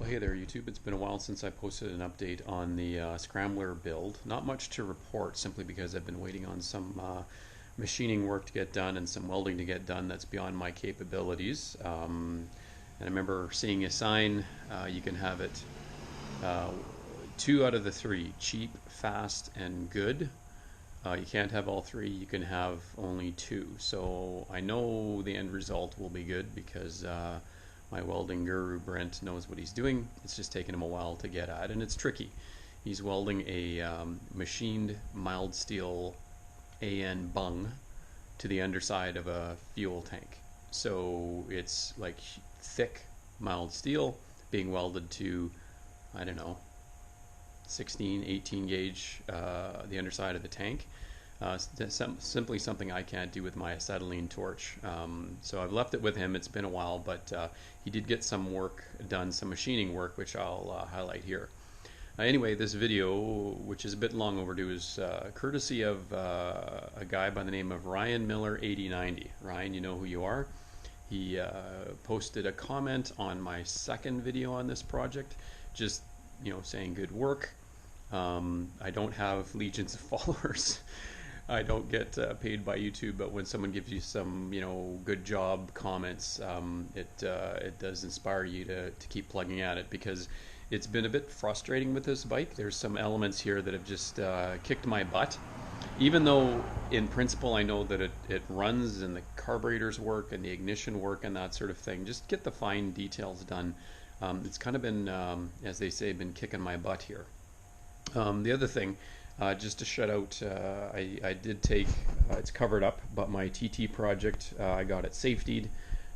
Well, hey there, YouTube. It's been a while since I posted an update on the Scrambler build. Not much to report, simply because I've been waiting on some machining work to get done and some welding to get done that's beyond my capabilities. And I remember seeing a sign, you can have it uh, 2 out of the 3, cheap, fast, and good. You can't have all 3, you can have only 2. So I know the end result will be good because my welding guru Brent knows what he's doing. It's just taken him a while to get at, and it's tricky. He's welding a machined mild steel AN bung to the underside of a fuel tank. So it's like thick mild steel being welded to, I don't know, 16, 18 gauge, the underside of the tank. Simply something I can't do with my acetylene torch. So I've left it with him. It's been a while, but he did get some work done, some machining work, which I'll highlight here. Anyway, this video, which is a bit long overdue, is courtesy of a guy by the name of Ryan Miller 8090. Ryan, you know who you are. He posted a comment on my second video on this project, just saying good work. I don't have legions of followers. I don't get paid by YouTube, but when someone gives you some, good job comments, it does inspire you to keep plugging at it, because it's been a bit frustrating with this bike. There's some elements here that have just kicked my butt. Even though in principle I know that it runs and the carburetors work and the ignition work and that sort of thing, just get the fine details done. It's kind of been, as they say, been kicking my butt here. The other thing, just to shut out, I did take, it's covered up, but my TT project, I got it safetied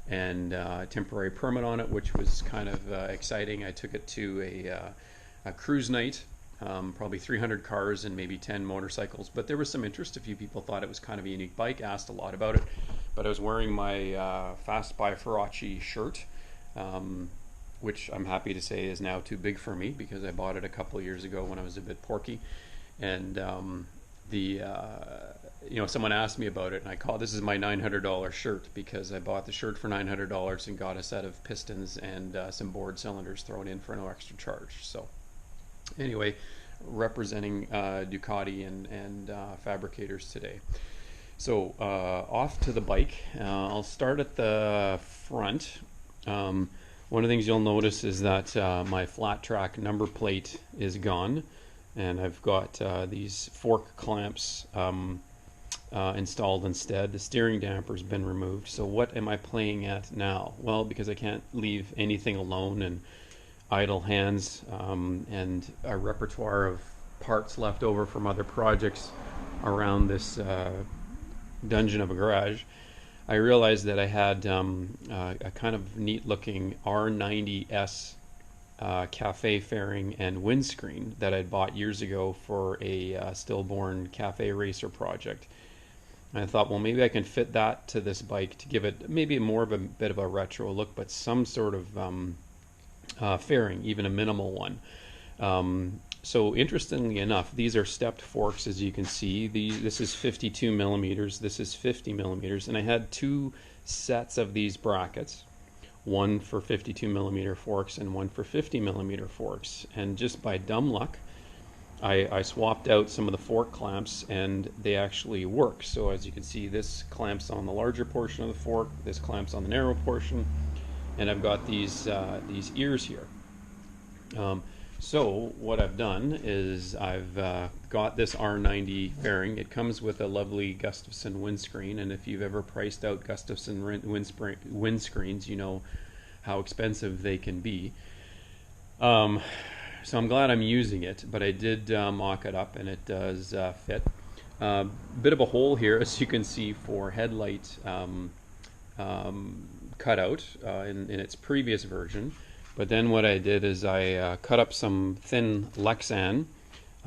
and temporary permit on it, which was kind of exciting. I took it to a cruise night, probably 300 cars and maybe 10 motorcycles, but there was some interest. A few people thought it was kind of a unique bike, asked a lot about it, but I was wearing my Fast by Faraci shirt, which I'm happy to say is now too big for me, because I bought it a couple of years ago when I was a bit porky. And someone asked me about it, and I called, this is my $900 shirt, because I bought the shirt for $900 and got a set of pistons and some board cylinders thrown in for no extra charge. So anyway, representing Ducati and fabricators today. So off to the bike. I'll start at the front. One of the things you'll notice is that my flat track number plate is gone, and I've got these fork clamps installed instead. The steering damper's been removed. So what am I playing at now? Well, because I can't leave anything alone and idle hands, and a repertoire of parts left over from other projects around this dungeon of a garage, I realized that I had a kind of neat looking R90S cafe fairing and windscreen that I'd bought years ago for a stillborn cafe racer project. And I thought, well, maybe I can fit that to this bike to give it maybe more of a bit of a retro look, but some sort of fairing, even a minimal one. So interestingly enough, these are stepped forks, as you can see. This is 52 millimeters, this is 50 millimeters, and I had 2 sets of these brackets, one for 52 millimeter forks and one for 50 millimeter forks. And just by dumb luck, I swapped out some of the fork clamps, and they actually work. So as you can see, this clamps on the larger portion of the fork, this clamps on the narrow portion, and I've got these ears here. So what I've done is I've got this R90 fairing. It comes with a lovely Gustafson windscreen, and if you've ever priced out Gustafson windscreens, you know how expensive they can be. So I'm glad I'm using it, but I did mock it up, and it does fit. Bit of a hole here, as you can see, for headlight cutout in its previous version. But then what I did is I cut up some thin Lexan,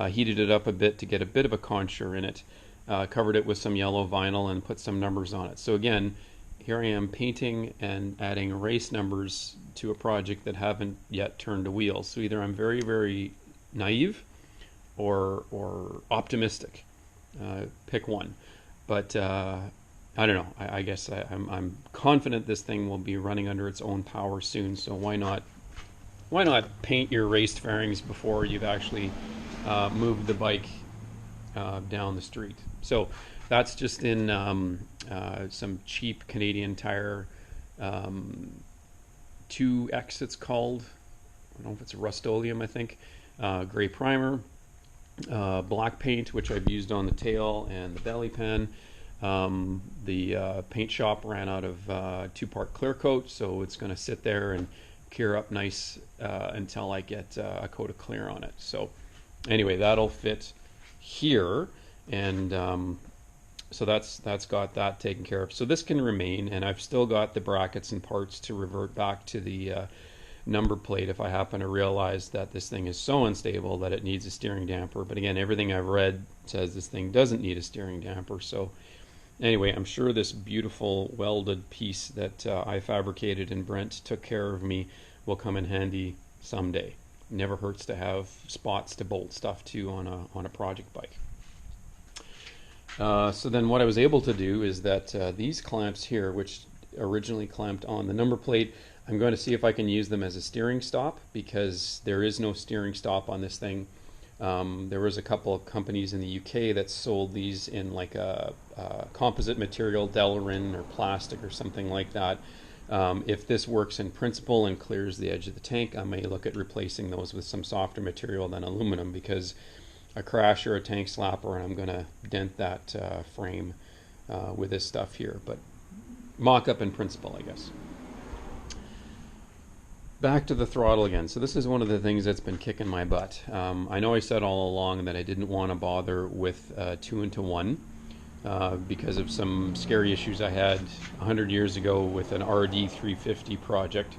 heated it up a bit to get a bit of a contour in it, covered it with some yellow vinyl, and put some numbers on it. So again, here I am painting and adding race numbers to a project that haven't yet turned a wheel. So either I'm very, very naive or optimistic. Pick one. But I don't know. I guess I'm confident this thing will be running under its own power soon. So why not why not paint your raced fairings before you've actually moved the bike down the street? So that's just in some cheap Canadian Tire 2X it's called. I don't know if it's a Rust-Oleum, I think. Gray primer, black paint, which I've used on the tail and the belly pan. The paint shop ran out of 2-part clear coat, so it's going to sit there and cure up nice until I get a coat of clear on it. So anyway, that'll fit here, and so that's got that taken care of. So this can remain, and I've still got the brackets and parts to revert back to the number plate if I happen to realize that this thing is so unstable that it needs a steering damper. But again, everything I've read says this thing doesn't need a steering damper. So anyway, I'm sure this beautiful welded piece that I fabricated and Brent took care of me will come in handy someday. Never hurts to have spots to bolt stuff to on a project bike. So then what I was able to do is that these clamps here, which originally clamped on the number plate, I'm going to see if I can use them as a steering stop, because there is no steering stop on this thing. There was a couple of companies in the UK that sold these in like a composite material, Delrin or plastic or something like that. If this works in principle and clears the edge of the tank, I may look at replacing those with some softer material than aluminum, because a crash or a tank slapper and I'm going to dent that frame with this stuff here. But mock-up in principle, I guess. Back to the throttle again. So this is one of the things that's been kicking my butt. I know I said all along that I didn't want to bother with 2-into-1 because of some scary issues I had 100 years ago with an RD 350 project.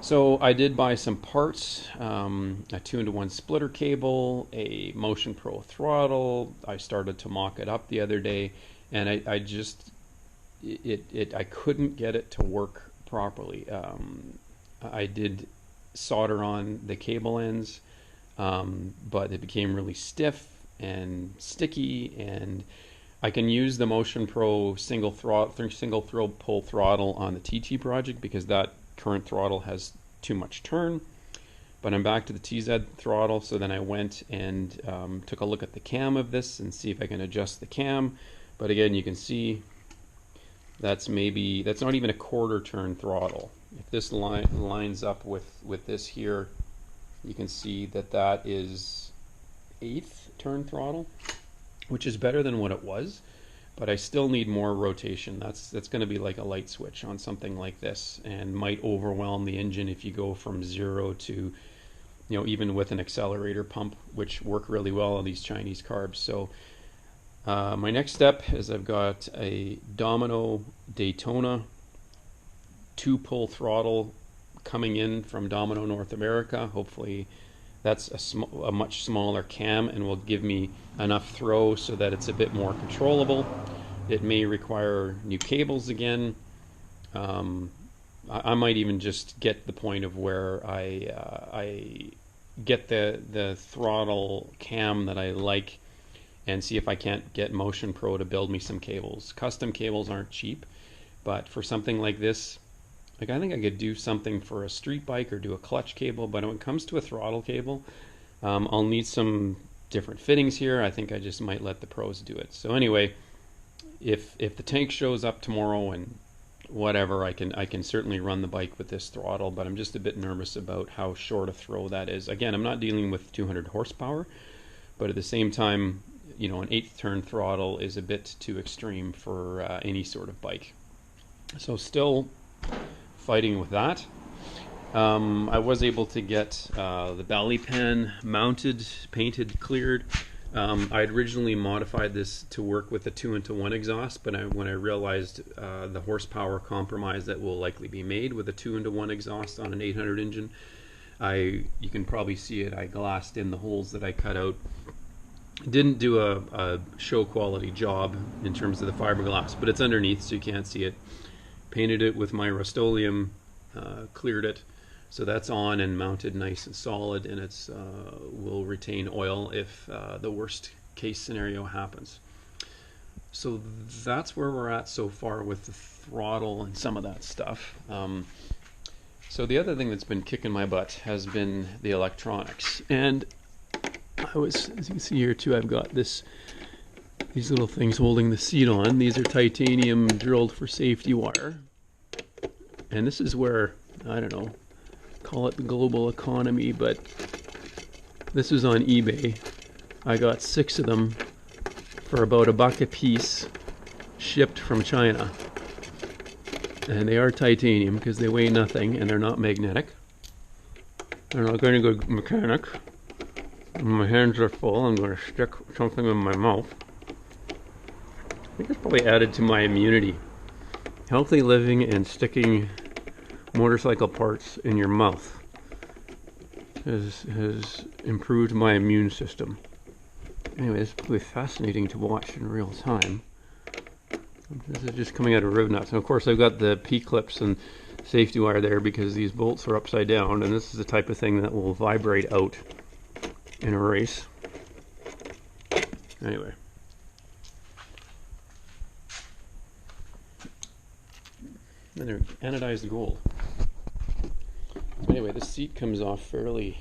So I did buy some parts, a 2-into-1 splitter cable, a Motion Pro throttle. I started to mock it up the other day, and I just I couldn't get it to work properly. I did solder on the cable ends, but it became really stiff and sticky, and I can use the Motion Pro single throw pull throttle on the TT project because that current throttle has too much turn. But I'm back to the TZ throttle, so then I went and took a look at the cam of this and see if I can adjust the cam. But again, you can see that's not even a quarter turn throttle. If this lines up with this here, you can see that is 1/8 turn throttle, which is better than what it was, but I still need more rotation. That's going to be like a light switch on something like this, and might overwhelm the engine if you go from 0 to, even with an accelerator pump, which work really well on these Chinese carbs. So my next step is I've got a Domino Daytona 2-pull throttle coming in from Domino North America. Hopefully that's a much smaller cam and will give me enough throw so that it's a bit more controllable. It may require new cables again. I might even just get the point of where I get the throttle cam that I like and see if I can't get Motion Pro to build me some cables. Custom cables aren't cheap, but for something like this, I think I could do something for a street bike or do a clutch cable, but when it comes to a throttle cable, I'll need some different fittings here. I think I just might let the pros do it. So anyway, if the tank shows up tomorrow and whatever, I can certainly run the bike with this throttle, but I'm just a bit nervous about how short a throw that is. Again, I'm not dealing with 200 horsepower, but at the same time, an 1/8 turn throttle is a bit too extreme for any sort of bike. So still fighting with that. I was able to get the belly pan mounted, painted, cleared. I had originally modified this to work with a 2-into-1 exhaust, but when I realized the horsepower compromise that will likely be made with a 2-into-1 exhaust on an 800 engine, you can probably see it, I glassed in the holes that I cut out. Didn't do a show quality job in terms of the fiberglass, but it's underneath so you can't see it. Painted it with my Rust-Oleum, cleared it, so that's on and mounted nice and solid, and it's will retain oil if the worst case scenario happens. So that's where we're at so far with the throttle and some of that stuff. So the other thing that's been kicking my butt has been the electronics. And as you can see here too, I've got these little things holding the seat on. These are titanium drilled for safety wire. And this is where, I don't know, call it the global economy, but this is on eBay. I got 6 of them for about $1 a piece, shipped from China. And they are titanium because they weigh nothing and they're not magnetic. I'm not going to go mechanic. My hands are full. I'm going to stick something in my mouth. I think it's probably added to my immunity. Healthy living and sticking motorcycle parts in your mouth has improved my immune system. Anyway, this is probably fascinating to watch in real time. This is just coming out of riv nuts. And of course I've got the P-clips and safety wire there because these bolts are upside down, and this is the type of thing that will vibrate out in a race. Anyway. And they're anodized gold. So anyway, this seat comes off fairly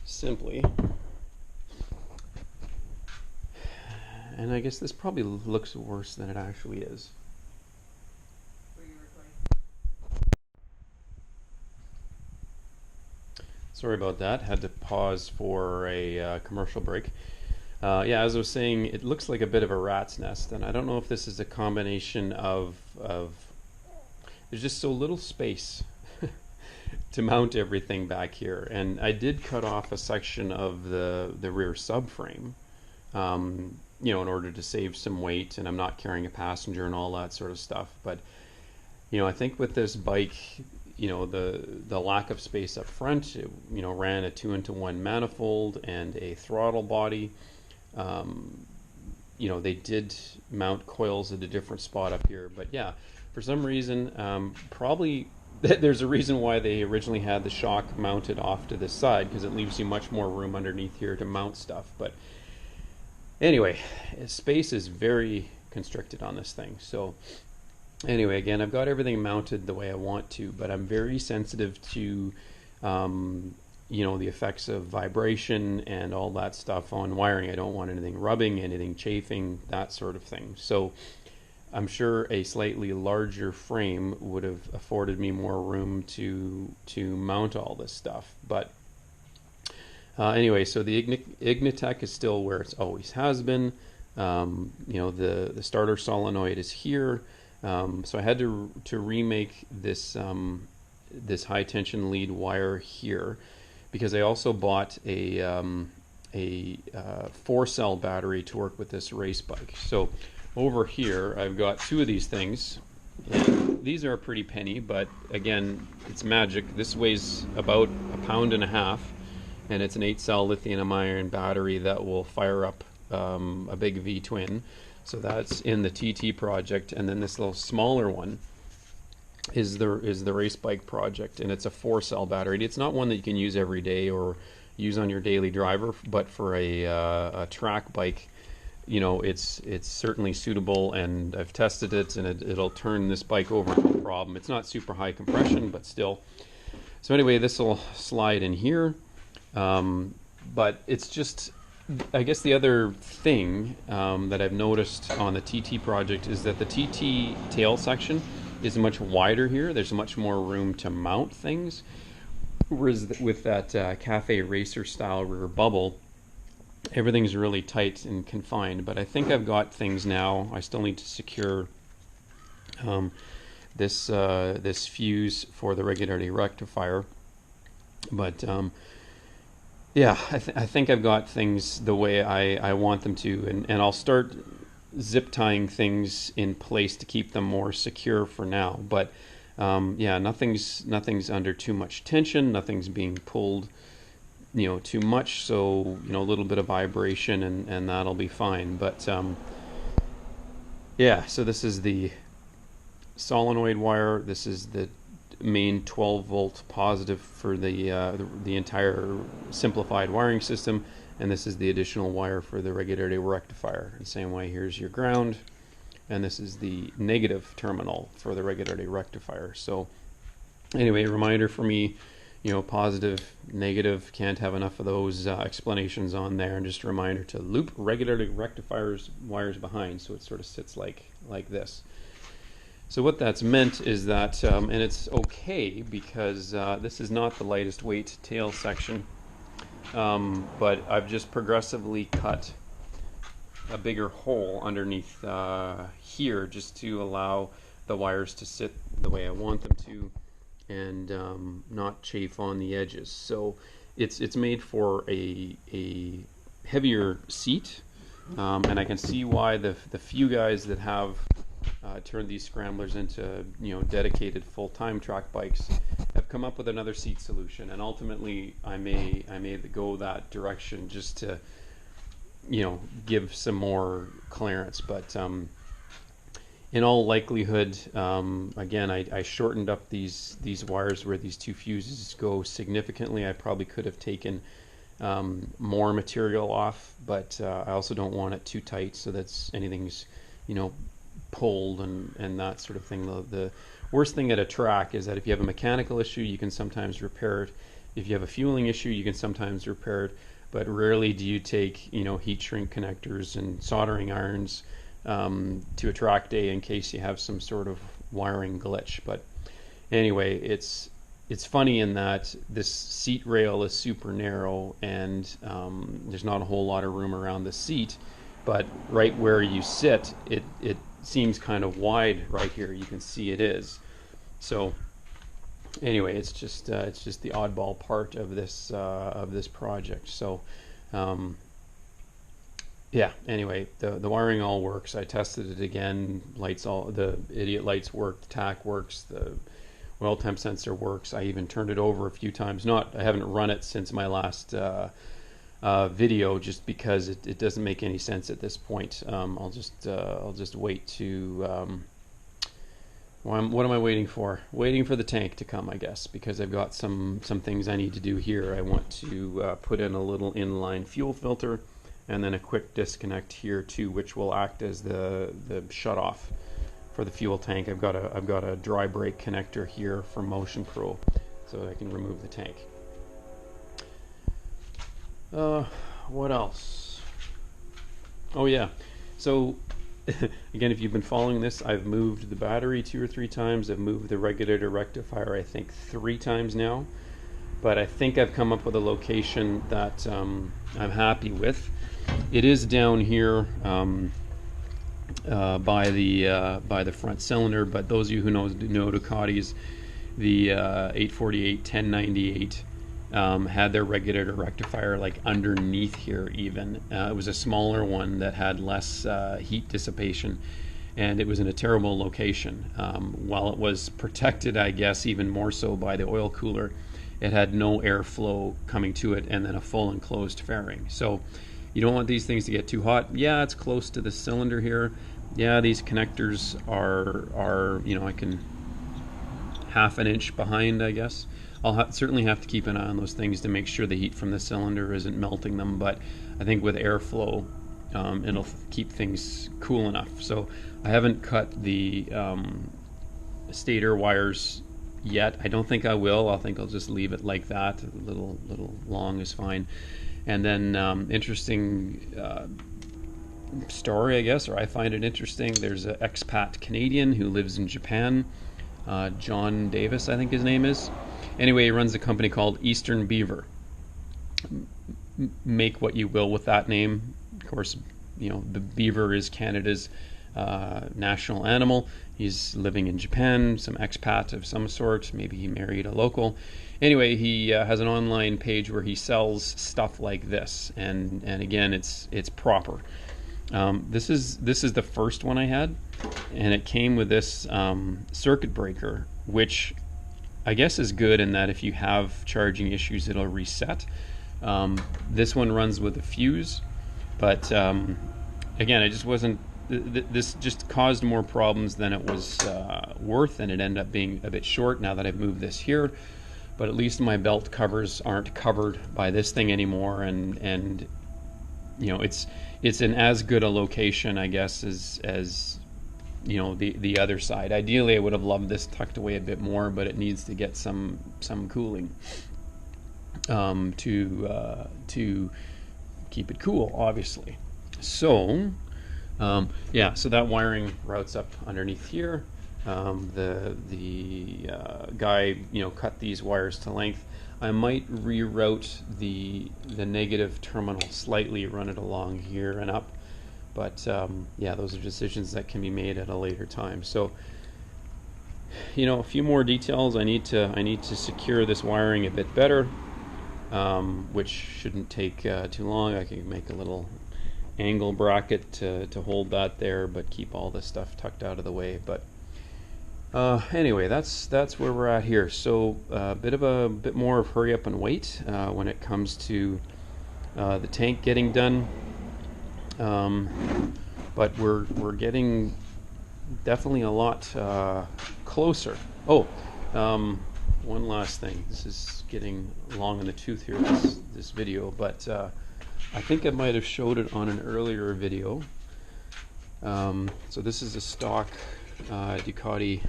simply. And I guess this probably looks worse than it actually is. Were you recording? Sorry about that. Had to pause for a commercial break. Yeah, as I was saying, it looks like a bit of a rat's nest, and I don't know if this is a combination of there's just so little space to mount everything back here. And I did cut off a section of the rear subframe. You know, in order to save some weight, and I'm not carrying a passenger and all that sort of stuff. But, you know, I think with this bike, you know, the lack of space up front, it, you know, ran a 2-into-1 manifold and a throttle body. You know, they did mount coils at a different spot up here. But yeah, for some reason, probably there's a reason why they originally had the shock mounted off to this side, because it leaves you much more room underneath here to mount stuff. But anyway, space is very constricted on this thing. So anyway, again, I've got everything mounted the way I want to, but I'm very sensitive to, you know, the effects of vibration and all that stuff on wiring. I don't want anything rubbing, anything chafing, that sort of thing. So I'm sure a slightly larger frame would have afforded me more room to mount all this stuff. But anyway, so the Ignitec is still where it always has been. You know, the starter solenoid is here. So I had to remake this this high tension lead wire here, because I also bought a 4-cell battery to work with this race bike. So over here I've got 2 of these things, and these are a pretty penny, but again, it's magic. This weighs about 1.5 pounds. And it's an 8-cell lithium-ion battery that will fire up a big V-twin. So that's in the TT project. And then this little smaller one is the race bike project, and it's a 4-cell battery. It's not one that you can use every day or use on your daily driver, but for a track bike, you know, it's certainly suitable. And I've tested it, and it'll turn this bike over no problem. It's not super high compression, but still. So anyway, this will slide in here. But it's just, I guess the other thing that I've noticed on the TT project is that the TT tail section is much wider here. There's much more room to mount things, whereas with that Cafe Racer style rear bubble, everything's really tight and confined. But I think I've got things now. I still need to secure this fuse for the regularity rectifier, but yeah, I think I've got things the way I want them to, and I'll start zip tying things in place to keep them more secure for now. But yeah, nothing's under too much tension, nothing's being pulled, you know, too much. So, you know, a little bit of vibration and that'll be fine. But yeah, so this is the solenoid wire. This is the main 12-volt positive for the entire simplified wiring system, and this is the additional wire for the regularity rectifier. The same way, here's your ground, and this is the negative terminal for the regularity rectifier. So Anyway, reminder for me, positive, negative, can't have enough of those explanations on there. And just a reminder to loop regularly rectifiers wires behind, so it sort of sits like this. So what that's meant is that, and it's okay because this is not the lightest weight tail section, but I've just progressively cut a bigger hole underneath here just to allow the wires to sit the way I want them to, and not chafe on the edges. So it's made for a heavier seat, and I can see why the few guys that have turned these scramblers into dedicated full-time track bikes have come up with another seat solution. And ultimately I may go that direction just to give some more clearance, but in all likelihood, again, I shortened up these wires where these two fuses go significantly. I probably could have taken more material off, but I also don't want it too tight so that anything's pulled and that sort of thing. The worst thing at a track is that if you have a mechanical issue, you can sometimes repair it. If you have a fueling issue, you can sometimes repair it, but rarely do you take heat shrink connectors and soldering irons to a track day in case you have some sort of wiring glitch. But anyway, it's funny in that this seat rail is super narrow, and there's not a whole lot of room around the seat, but right where you sit, it seems kind of wide right here. You can see it is. So anyway, it's just the oddball part of this project. So yeah, anyway, the wiring all works. I tested it again. The idiot lights work, the tack works, the oil temp sensor works. I even turned it over a few times. I haven't run it since my last video, just because it doesn't make any sense at this point. I'll just wait to what am I waiting for? Waiting for the tank to come, I guess, because I've got some things I need to do here. I want to put in a little inline fuel filter, and then a quick disconnect here too, which will act as the shut off for the fuel tank. I've got a dry brake connector here from Motion Pro, so I can remove the tank. What else? Oh yeah, so again, if you've been following this, I've moved the battery 2 or 3 times. I've moved the regulator rectifier, I think 3 times now, but I think I've come up with a location that I'm happy with. It is down here by the front cylinder, but those of you who know Ducatis, the 848 1098 had their regulator rectifier like underneath here even. It was a smaller one that had less heat dissipation, and it was in a terrible location. While it was protected, I guess, even more so by the oil cooler, it had no airflow coming to it, and then a full enclosed fairing. So you don't want these things to get too hot. Yeah, it's close to the cylinder here. Yeah, these connectors are I can half an inch behind, I guess. I'll certainly have to keep an eye on those things to make sure the heat from the cylinder isn't melting them, but I think with airflow it'll keep things cool enough. So I haven't cut the stator wires yet. I don't think I will. I think I'll just leave it like that. A little long is fine. And then interesting story, I guess, or I find it interesting. There's an expat Canadian who lives in Japan, John Davis, I think his name is. Anyway, he runs a company called Eastern Beaver. Make what you will with that name. Of course, the beaver is Canada's national animal. He's living in Japan, some expat of some sort. Maybe he married a local. Anyway, he has an online page where he sells stuff like this, and again, it's proper. This is the first one I had, and it came with this circuit breaker, which I guess is good in that if you have charging issues, it'll reset. This one runs with a fuse, but again, it just wasn't. This just caused more problems than it was worth, and it ended up being a bit short now that I've moved this here. But at least my belt covers aren't covered by this thing anymore, and it's in as good a location, I guess, as the other side. Ideally, I would have loved this tucked away a bit more, but it needs to get some cooling to keep it cool, obviously. So yeah, so that wiring routes up underneath here. The guy cut these wires to length. I might reroute the negative terminal slightly, run it along here and up, but yeah, those are decisions that can be made at a later time. So a few more details. I need to secure this wiring a bit better, which shouldn't take too long. I can make a little angle bracket to hold that there, but keep all this stuff tucked out of the way. But anyway, that's where we're at here. So a bit more of hurry up and wait when it comes to the tank getting done. But we're getting definitely a lot closer. Oh, one last thing. This is getting long in the tooth here, this video, but I think I might have showed it on an earlier video. So this is a stock Ducati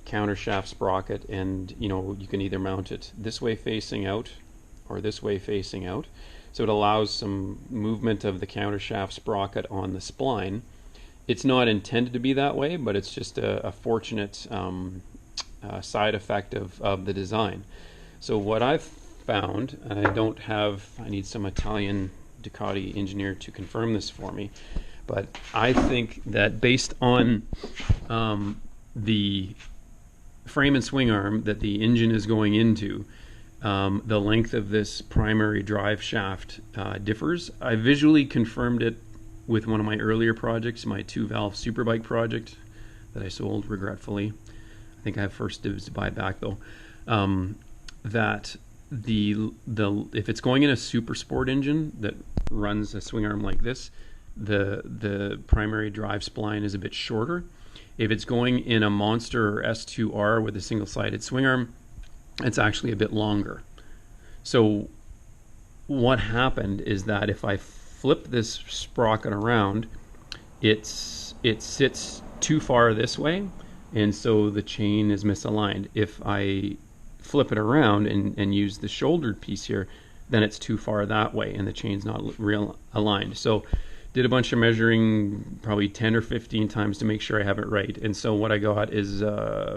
countershaft sprocket, and you can either mount it this way facing out or this way facing out. So it allows some movement of the countershaft sprocket on the spline. It's not intended to be that way, but it's just a fortunate side effect of the design. So what I've found, and I need some Italian Ducati engineer to confirm this for me, but I think that based on the frame and swing arm that the engine is going into, the length of this primary drive shaft differs. I visually confirmed it with one of my earlier projects, my 2-valve Superbike project that I sold regretfully. I think I have first dibs to buy back though. That if it's going in a super sport engine that runs a swing arm like this, the primary drive spline is a bit shorter. If it's going in a monster or S2R with a single-sided swing arm, it's actually a bit longer. So what happened is that if I flip this sprocket around, it sits too far this way, and so the chain is misaligned. If I flip it around and use the shouldered piece here, then it's too far that way and the chain's not real aligned. So did a bunch of measuring, probably 10 or 15 times to make sure I have it right. And so what I got is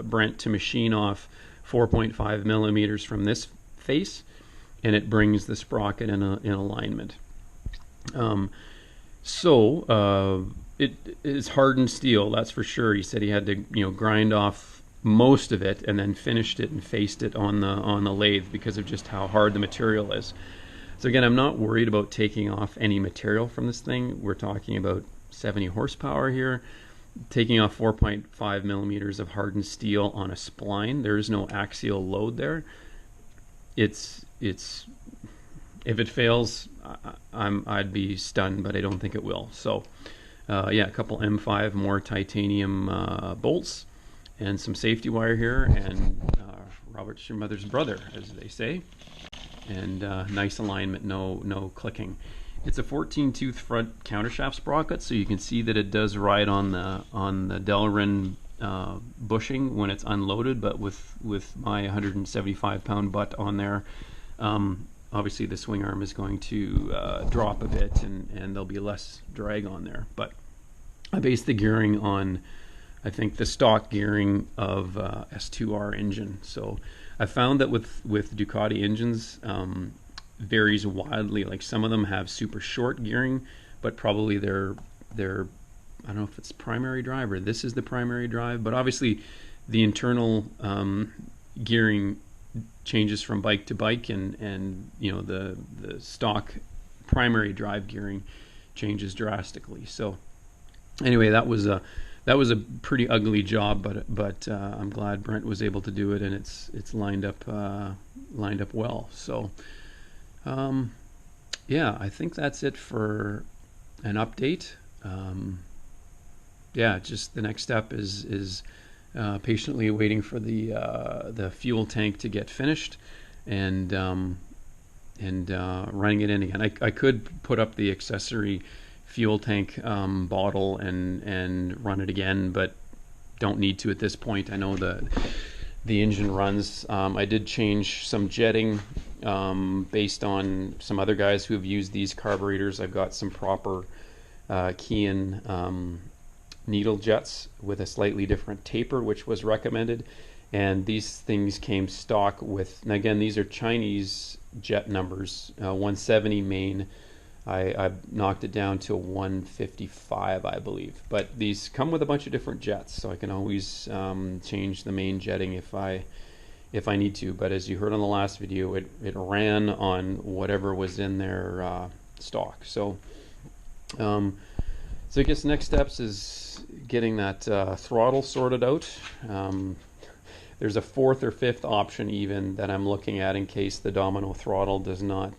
Brent to machine off 4.5 millimeters from this face, and it brings the sprocket in alignment. It is hardened steel, that's for sure. He said he had to grind off most of it and then finished it and faced it on the lathe because of just how hard the material is. So again, I'm not worried about taking off any material from this thing. We're talking about 70 horsepower here. Taking off 4.5 millimeters of hardened steel on a spline, there is no axial load there. It's if it fails, I'd be stunned, but I don't think it will. So yeah, a couple M5 more titanium bolts and some safety wire here, and Robert's your mother's brother, as they say. And nice alignment, no clicking. It's a 14-tooth front countershaft sprocket, so you can see that it does ride on the Delrin bushing when it's unloaded, but with my 175-pound butt on there, obviously the swing arm is going to drop a bit, and there'll be less drag on there. But I based the gearing on, I think, the stock gearing of S2R engine. So I found that with Ducati engines, varies wildly. Like some of them have super short gearing, but probably they're I don't know if it's primary drive or this is the primary drive, but obviously the internal gearing changes from bike to bike, and the stock primary drive gearing changes drastically. So anyway, that was a pretty ugly job, but I'm glad Brent was able to do it, and it's lined up well. So yeah, I think that's it for an update. Yeah, just the next step is patiently waiting for the fuel tank to get finished, and running it in again. I could put up the accessory fuel tank bottle and run it again, but don't need to at this point. I know the engine runs. I did change some jetting based on some other guys who have used these carburetors. I've got some proper Kean needle jets with a slightly different taper, which was recommended. And these things came stock with, and again, these are Chinese jet numbers, 170 main. I knocked it down to a 155, I believe. But these come with a bunch of different jets, so I can always change the main jetting if I need to. But as you heard on the last video, it ran on whatever was in their stock. So I guess next steps is getting that throttle sorted out. There's a fourth or fifth option even that I'm looking at in case the Domino throttle does not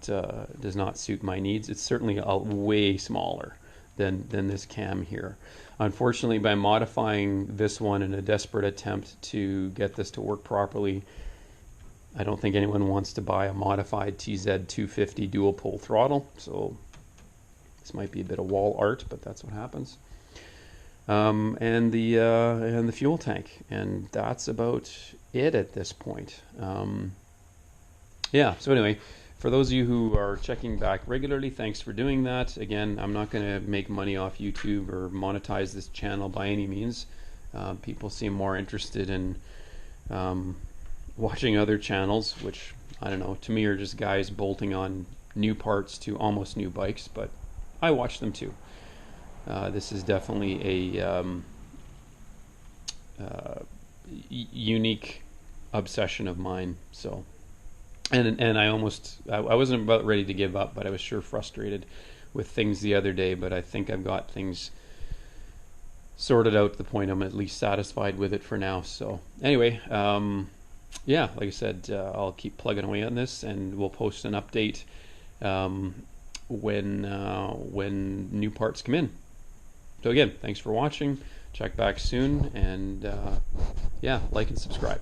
suit my needs. It's certainly way smaller than this cam here. Unfortunately, by modifying this one in a desperate attempt to get this to work properly, I don't think anyone wants to buy a modified TZ250 dual pole throttle. So this might be a bit of wall art, but that's what happens. And the fuel tank, and that's about it at this point. Yeah, so anyway, for those of you who are checking back regularly, thanks for doing that. Again, I'm not going to make money off YouTube or monetize this channel by any means. People seem more interested in watching other channels, which, I don't know, to me are just guys bolting on new parts to almost new bikes, but I watch them too. This is definitely a unique obsession of mine. So, and I wasn't about ready to give up, but I was sure frustrated with things the other day. But I think I've got things sorted out to the point I'm at least satisfied with it for now. So anyway, yeah, like I said, I'll keep plugging away on this, and we'll post an update when new parts come in. So again, thanks for watching. Check back soon, and yeah, like and subscribe.